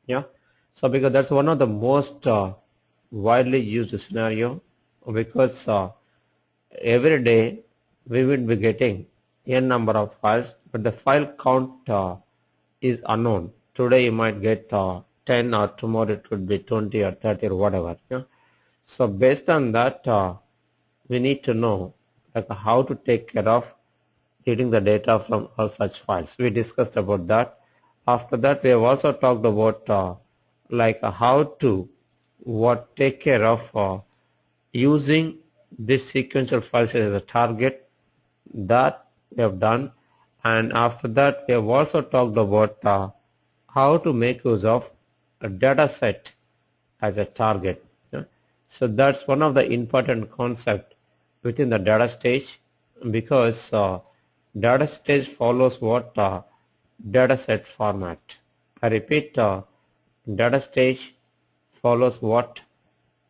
Yeah. So because that's one of the most widely used scenario, because every day we will be getting n number of files, but the file count is unknown. Today you might get 10, or tomorrow it could be 20 or 30 or whatever. Yeah. So based on that, we need to know like how to take care of reading the data from all such files. We discussed about that. After that, we have also talked about how to take care of using this sequential files as a target. That we have done, and after that we have also talked about how to make use of a data set as a target. Yeah. So that's one of the important concept within the data stage, because data stage follows what data set format. I repeat, data stage follows what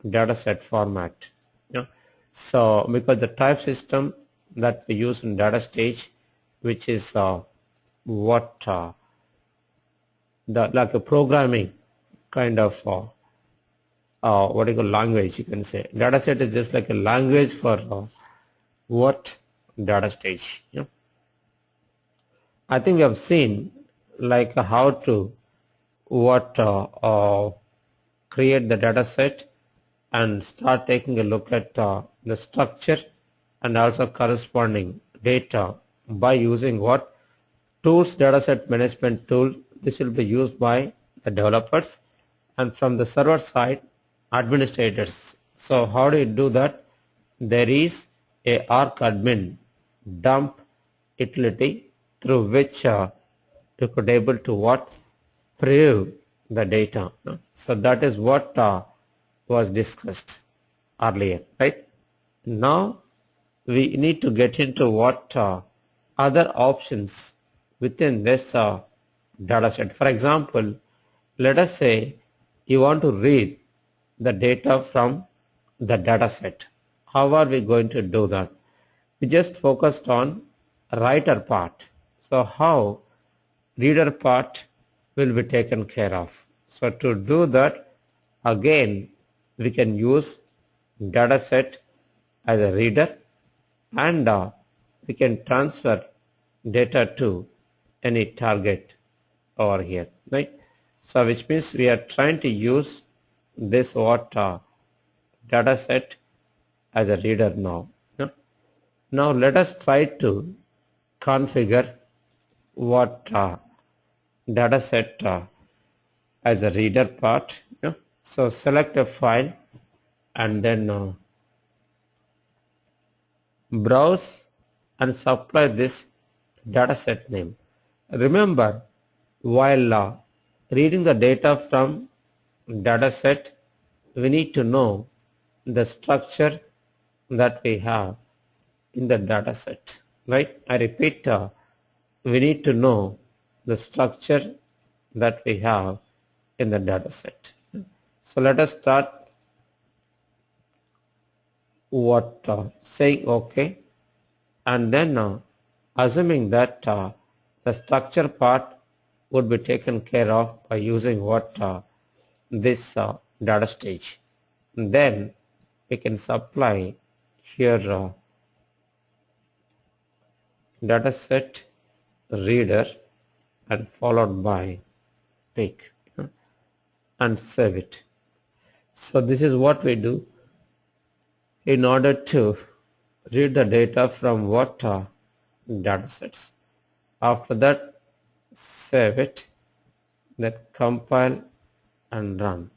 data set format. Yeah. So because the type system that we use in data stage, which is what the like a programming kind of what you call language, you can say. Data set is just like a language for what data stage. Yeah. I think we have seen like how to what create the data set and start taking a look at the structure and also corresponding data by using what tools, dataset management tool. This will be used by the developers, and from the server side, administrators. So how do you do that? There is a arc-admin dump utility through which you could able to what preview the data. So that is what was discussed earlier, right? Now we need to get into what other options within this data set. For example, let us say you want to read the data from the data set. How are we going to do that? We just focused on writer part. So how reader part will be taken care of. So to do that, again we can use data set as a reader, and we can transfer data to any target over here, right? So which means we are trying to use this what data set as a reader now. Yeah? Now let us try to configure what data set as a reader part. Yeah? So select a file and then browse and supply this dataset name. Remember, while reading the data from dataset, we need to know the structure that we have in the dataset, right? I repeat, we need to know the structure that we have in the dataset. So let us start what saying OK, and then assuming that the structure part would be taken care of by using what this data stage. Then we can supply here data set reader and followed by pick and save it. So this is what we do in order to read the data from what data sets. After that, save it, then compile and run.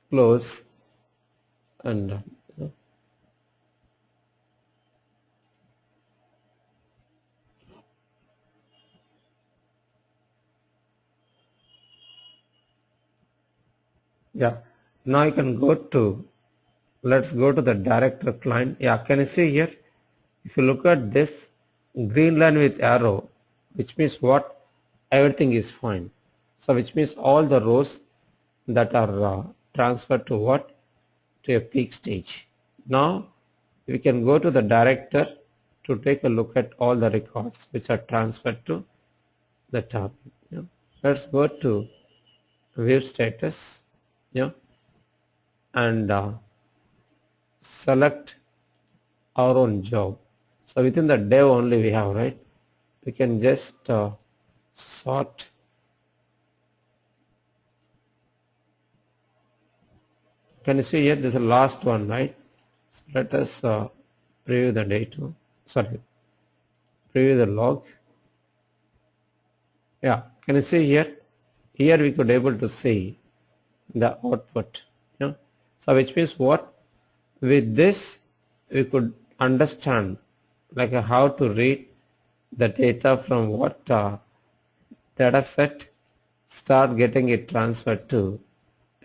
Close and run. Yeah, now you can go to, let's go to the director client. Yeah, can you see here? If you look at this green line with arrow, which means what? Everything is fine. So which means all the rows that are transferred to what? To a peak stage. Now we can go to the director to take a look at all the records which are transferred to the target. Let's go to view status, and select our own job. So within the dev only we have, right? We can just sort. Can you see here? This is the last one, right? So let us preview the data. Sorry, preview the log. Yeah, can you see here? Here we could able to see the output. So which means what? With this we could understand like how to read the data from what data set, start getting it transferred to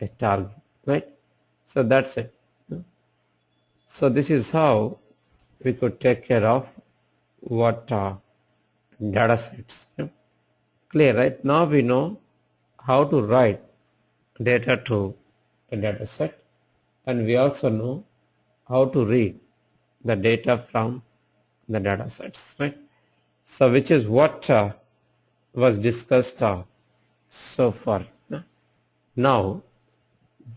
a target, right? So that's it. So this is how we could take care of what data sets. Clear, right? Now we know how to write data to a data set, and we also know how to read the data from the data sets, right? So which is what was discussed so far. Now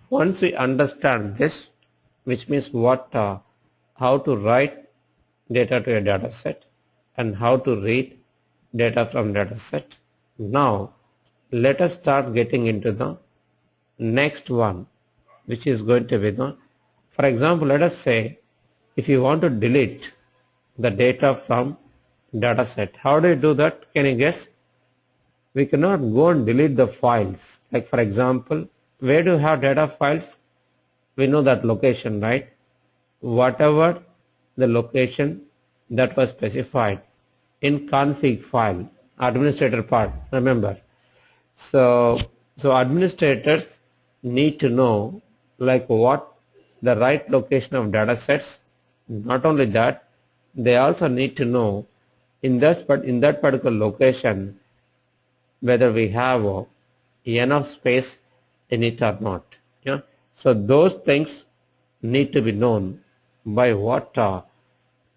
once we understand this, which means what how to write data to a data set and how to read data from data set, now let us start getting into the next one, which is going to be the, for example, let us say if you want to delete the data from data set, how do you do that? Can you guess? We cannot go and delete the files. Like for example, where do you have data files? We know that location, right? Whatever the location that was specified in config file, administrator part, remember. So administrators need to know like what the right location of data sets. Not only that, they also need to know in that particular location whether we have enough space in it or not. So those things need to be known by what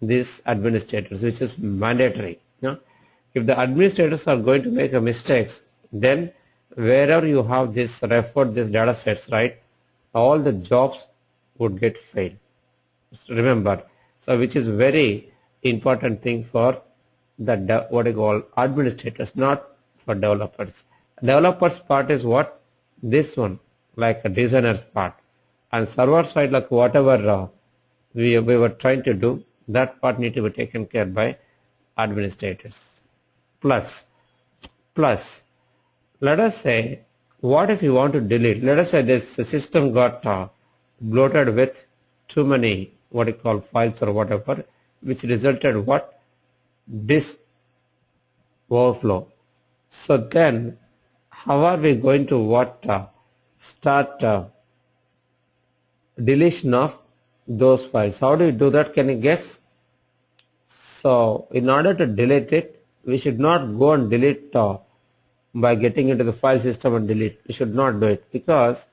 these administrators, which is mandatory. If the administrators are going to make a mistakes, then wherever you have this referred this data sets, right, all the jobs would get failed. Remember, so which is very important thing for the what I call administrators, not for developers. Developers part is what? This one, like a designer's part, and server side, like whatever we were trying to do, that part need to be taken care by administrators. Plus, let us say, what if you want to delete? Let us say this system got bloated with too many what you call files or whatever, which resulted what? Disk overflow. So then how are we going to what start deletion of those files? How do you do that? Can you guess? So in order to delete it, we should not go and delete by getting into the file system and delete. We should not do it, because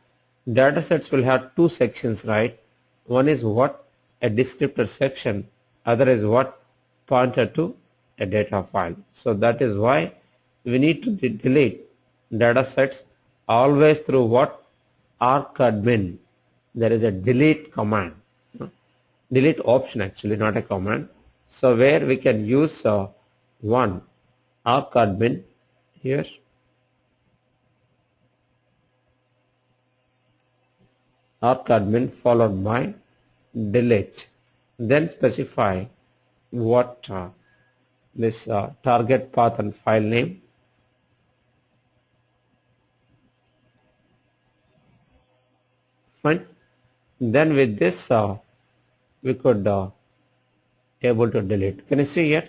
data sets will have two sections, right? One is what? A descriptor section. Other is what? Pointer to a data file. So that is why we need to delete data sets always through what? arcadmin. There is a delete command. Delete option actually, not a command. So where we can use one arcadmin here. Arcadmin followed by delete. Then specify what this target path and file name. Fine. Then with this we could able to delete. Can you see here?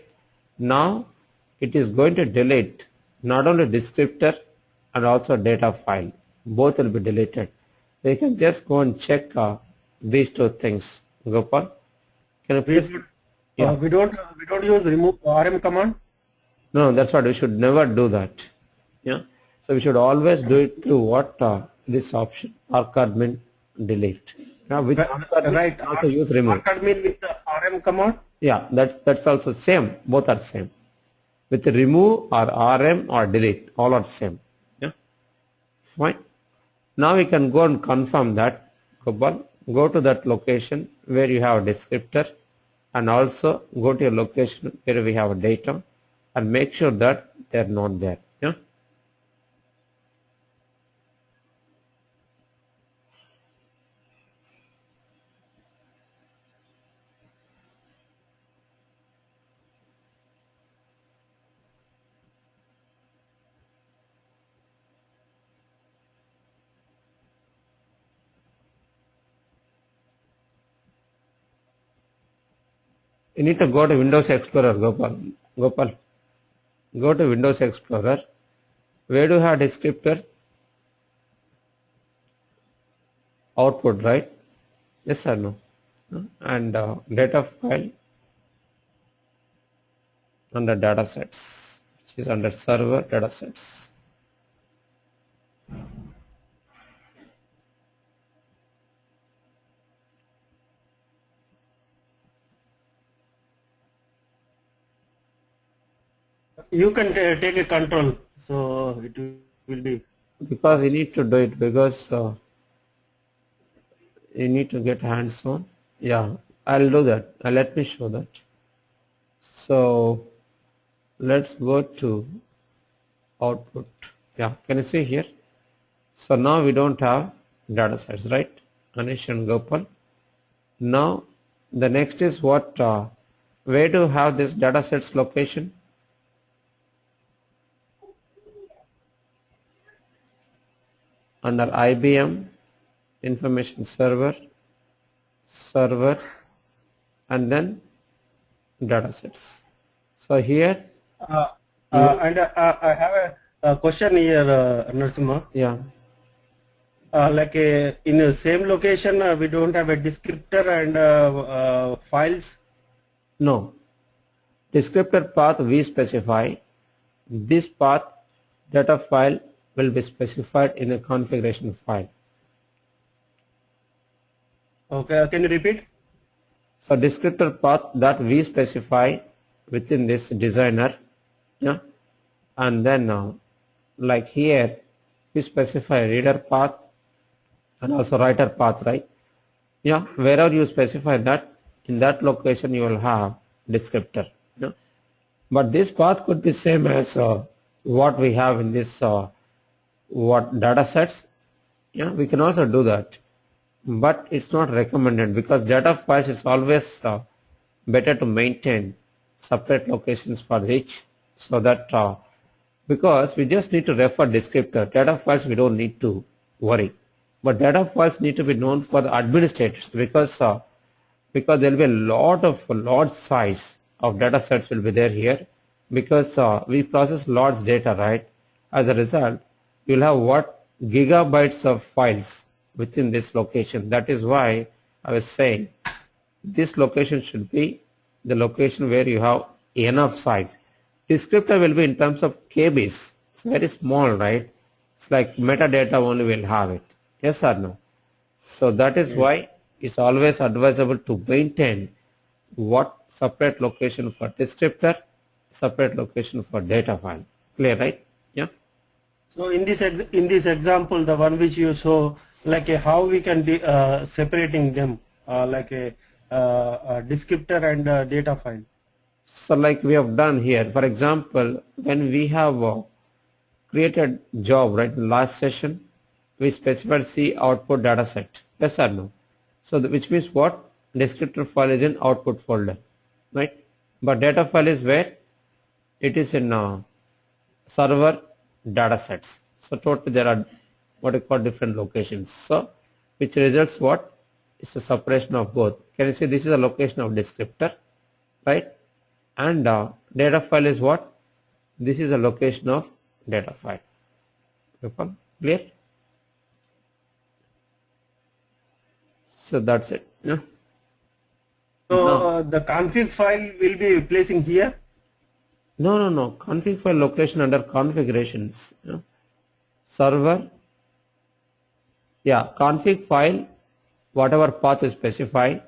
Now it is going to delete not only descriptor and also data file. Both will be deleted. You can just go and check these two things. Gopal, can you please? We don't use remove rm command. No, that's what we should never do that. So we should always do it through what this option arcadmin delete. Yeah, with anchor Right. we also use remove. Anchored mean with the RM command. Yeah, that's also same. Both are same. With remove or RM or delete, all are same. Yeah, fine. Now we can go and confirm that. Gopal, go to that location where you have a descriptor, and also go to a location where we have a data, and make sure that they are not there. Yeah. You need to go to Windows Explorer, Gopal. Gopal, go to Windows Explorer. Where do you have descriptor? Output, right? Yes or no? And data file under datasets, which is under server datasets. You can take a control, so it will be Because you fast. need to do it because you need to get hands on. Yeah, I'll do that. Let me show that. So let's go to output. Yeah, can you see here? So now we don't have data sets, right? Anish and Gopal. Now the next is what? Where do you have this data sets location? Under IBM information server, and then datasets. So here Uh, you, and I have a question here, Narasimha. yeah, Like in the same location, we don't have a descriptor and files. no, descriptor path we specify. This path data file will be specified in a configuration file. Okay, can you repeat? So descriptor path that we specify within this designer, yeah, and then like here we specify reader path and also writer path, right? Yeah, wherever you specify that, in that location you will have descriptor. Yeah, but this path could be same as what we have in this what data sets. Yeah, we can also do that, but it's not recommended because data files is always better to maintain separate locations for each, so that because we just need to refer descriptor. Data files we don't need to worry, but data files need to be known for the administrators because there will be a lot of large size of data sets will be there here, because we process large data, right? As a result, you'll have what gigabytes of files within this location. That is why I was saying this location should be the location where you have enough size. Descriptor will be in terms of KBs. It's very small, right? It's like metadata only will have it. Yes or no? So that is why it's always advisable to maintain what separate location for descriptor, separate location for data file. Clear, right? Yeah. So in this example, the one which you show, like how we can separating them, like a descriptor and data file. So like we have done here, for example, when we have created job, right, in last session, we specified C output data set. Yes or no? So which means what? Descriptor file is in output folder, right? But data file is where? It is in server data sets. So totally there are what you call different locations. So which results what? It's a separation of both. Can you see this is a location of descriptor, right? And data file is what? This is a location of data file. Clear? So that's it. Yeah. So Now, the config file will be placing here. no. Config file location under configurations. Server. Yeah, config file whatever path is specified,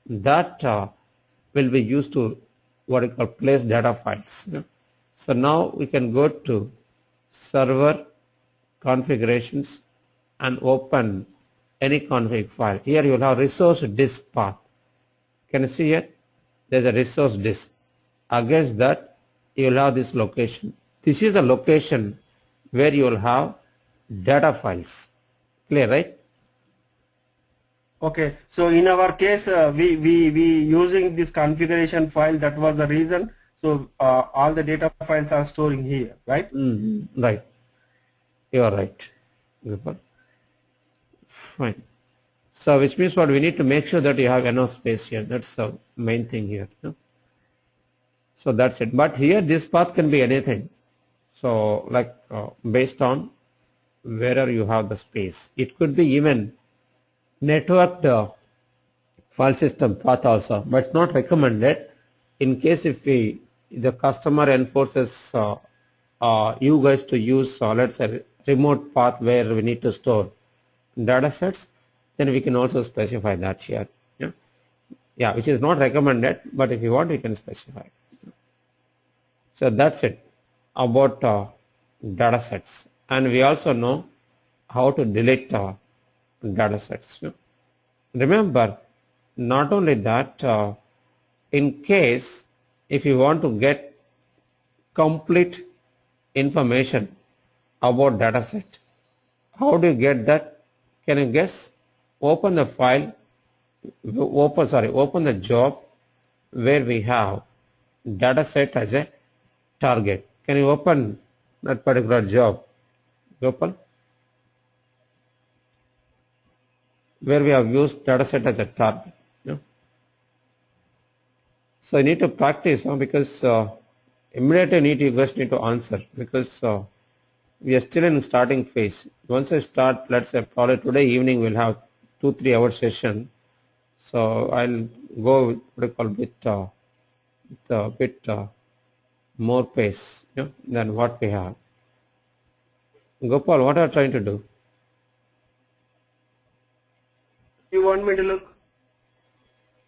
that will be used to what you call place data files. So now we can go to server configurations and open any config file. Here you will have resource disk path. Can you see here? There's a resource disk. Against that, you will have this location. This is the location where you will have data files. Clear, right? Okay, so in our case, we using this configuration file. That was the reason. So all the data files are storing here, right? Right. You are right. Fine. So which means what we need to make sure that you have enough space here. That's the main thing here. So that's it. But here this path can be anything. So like based on wherever you have the space. It could be even networked file system path also, but it's not recommended in case if the customer enforces you guys to use let's say remote path where we need to store data sets, then we can also specify that here. Yeah, which is not recommended, but if you want, we can specify. So that's it about data sets, and we also know how to delete data sets. Remember, not only that, in case if you want to get complete information about data set, how do you get that? Can you guess? Open the file, open the job where we have data set as a target. Can you open that particular job? Open. Where we have used data set as a target. So you need to practice because immediately you guys need to answer because we are still in starting phase. Once I start, let's say probably today evening we'll have 2-3 hour session. So I'll go with what I call with a bit more pace than what we have. Gopal, what are you trying to do? You want me to look?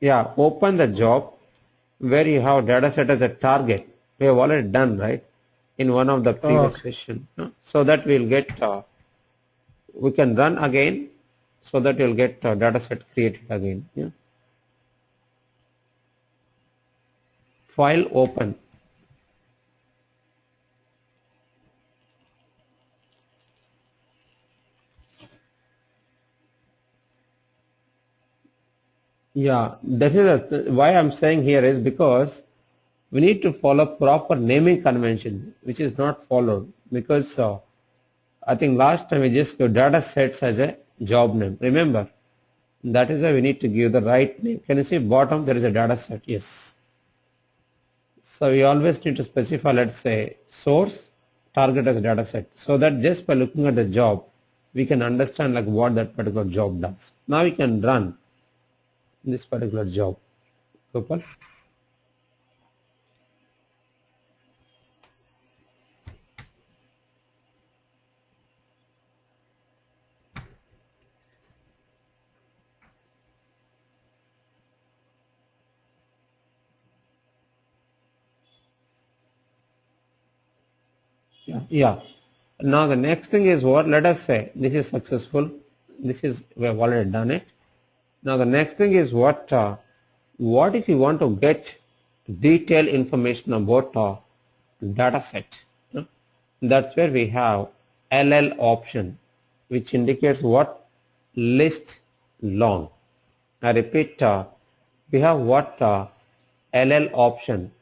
Yeah, open the job where you have data set as a target. We have already done, right, in one of the previous session. So that we'll get, we can run again so that you'll get data set created again. File open. Yeah, that is why I'm saying here is because we need to follow proper naming convention, which is not followed because I think last time we just gave data sets as a job name. Remember, that is why we need to give the right name. Can you see bottom there is a data set? Yes. So we always need to specify, let's say, source, target as a data set, so that just by looking at the job, we can understand like what that particular job does. Now we can run this particular job. Gopal? Yeah. Now the next thing is what? Let us say this is successful. We have already done it. Now the next thing is what? What if you want to get detailed information about data set? That's where we have LL option, which indicates what? List long. I repeat, we have what? LL option,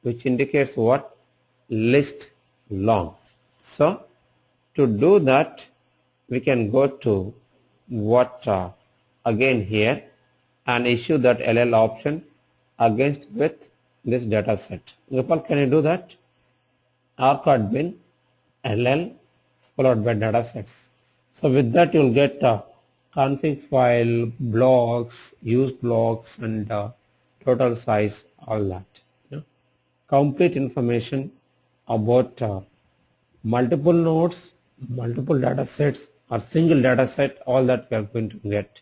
which indicates what? List long. So to do that, we can go to what again here and issue that LL option against with this data set. Gopal, can you do that? Arc.bin LL followed by data sets. So with that you'll get config file, blocks, used blocks, and total size, all that. Complete information about multiple nodes, multiple data sets, or single data set, all that we are going to get.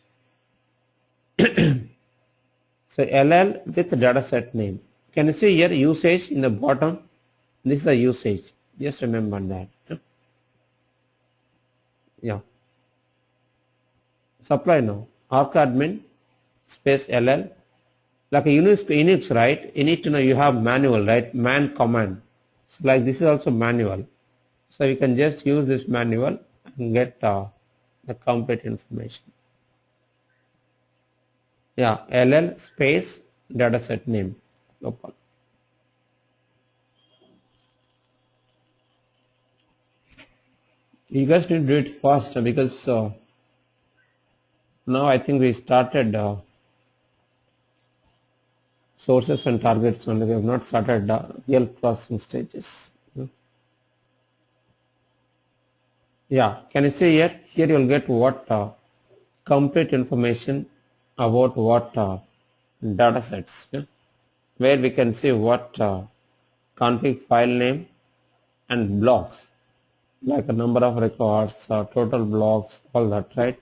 So LL with dataset name. Can you see here usage in the bottom? This is the usage. Just remember that. Yeah. Supply now. Arcadmin space LL. Like a Unix, right? You need to know you have manual, right? Man command. So like this is also manual. So you can just use this manual and get the complete information. Yeah, LL space dataset name. Local. You guys need to do it fast because now I think we started sources and targets only. We have not started real processing stages. Yeah, can you see here? Here you will get what complete information about what data sets, where we can see what config file name and blocks, like a number of records, total blocks, all that, right?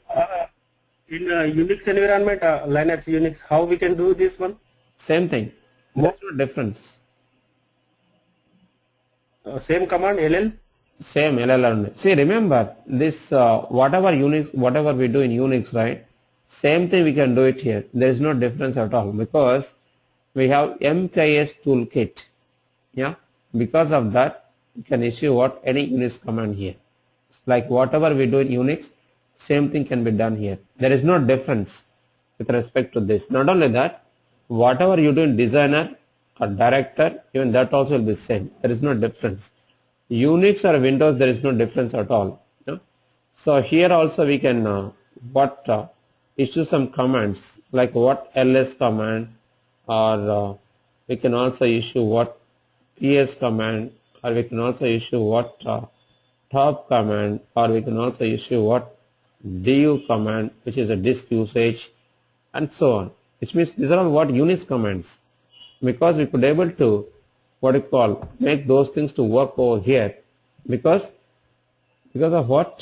In Unix environment, Linux, Unix, how we can do this one? Same thing. There's no difference. Same command, LL? Same LLM. See, remember this, whatever we do in Unix, right? Same thing we can do it here. There is no difference at all because we have MKS toolkit. Yeah. Because of that, you can issue what any Unix command here. Like whatever we do in Unix, same thing can be done here. There is no difference with respect to this. Not only that, whatever you do in designer or director, even that also will be same. There is no difference. Unix or Windows, there is no difference at all. So here also we can issue some commands like what ls command, or we can also issue what ps command, or we can also issue what top command, or we can also issue what du command, which is a disk usage, and so on. Which means these are all what Unix commands, because we could able to make those things to work over here because of what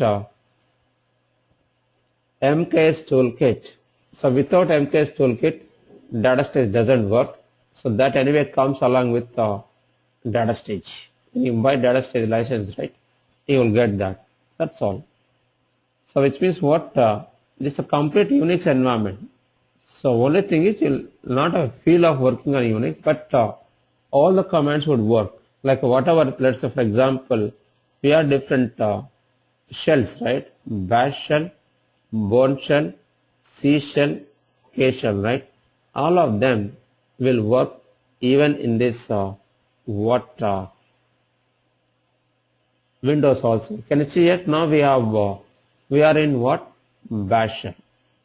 MKS toolkit. So without MKS toolkit, datastage doesn't work. So that anyway comes along with datastage. You buy datastage license, right? You will get that. That's all. So which means what this is a complete Unix environment. So only thing is you'll not have a feel of working on Unix, but all the commands would work. Like whatever, let's say for example, we have different shells, right? Bash shell, Bourne shell, C shell, K shell, right? All of them will work even in this Windows also. Can you see it? Now we have we are in what? Bash shell.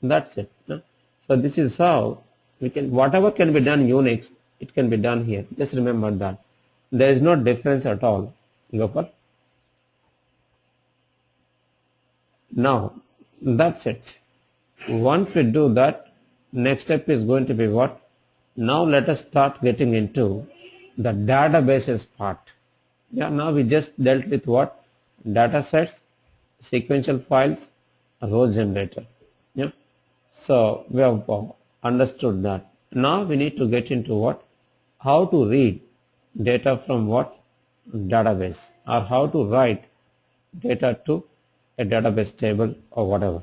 That's it. No? So this is how we can, whatever can be done Unix, it can be done here. Just remember that. There is no difference at all. Gopal. Now, that's it. Once we do that, next step is going to be what? Now let us start getting into the databases part. Yeah, now we just dealt with what? Data sets, sequential files, row generator. Yeah. So we have understood that. Now we need to get into what? How to read data from what? Database, or how to write data to a database table or whatever.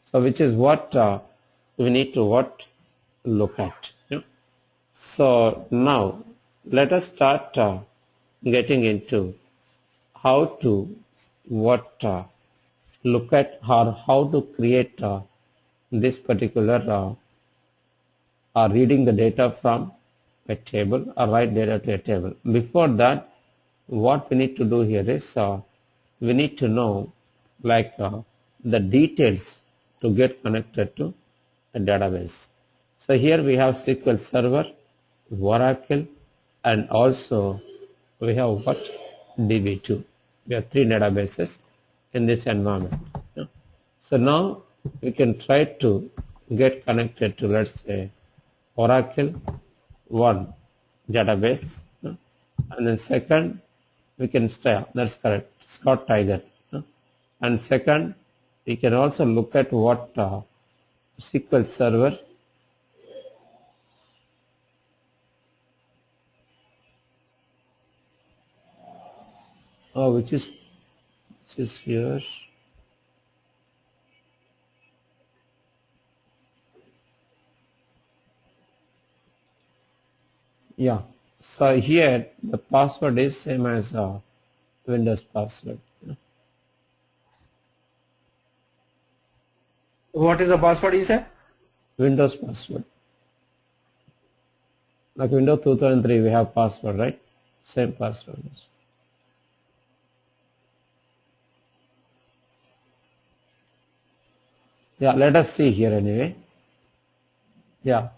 So which is what we need to look at. So now let us start getting into how to look at or how to create this particular reading the data from a table or write data to a table. Before that, what we need to do here is we need to know the details to get connected to a database. So here we have SQL Server, Oracle, and also we have what? DB2. We have 3 databases in this environment. So now we can try to get connected to, let's say, Oracle 1 database, and then second we can stay, that's correct, Scott Tiger, and second we can also look at what SQL Server which is here. Yeah. So here the password is same as Windows password. What is the password you said? Windows password. Like Windows 2003 we have password, right? Same password. Yeah, let us see here anyway. Yeah.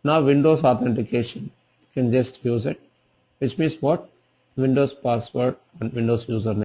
Now Windows authentication. You can just use it. Which means what? Windows password and Windows username.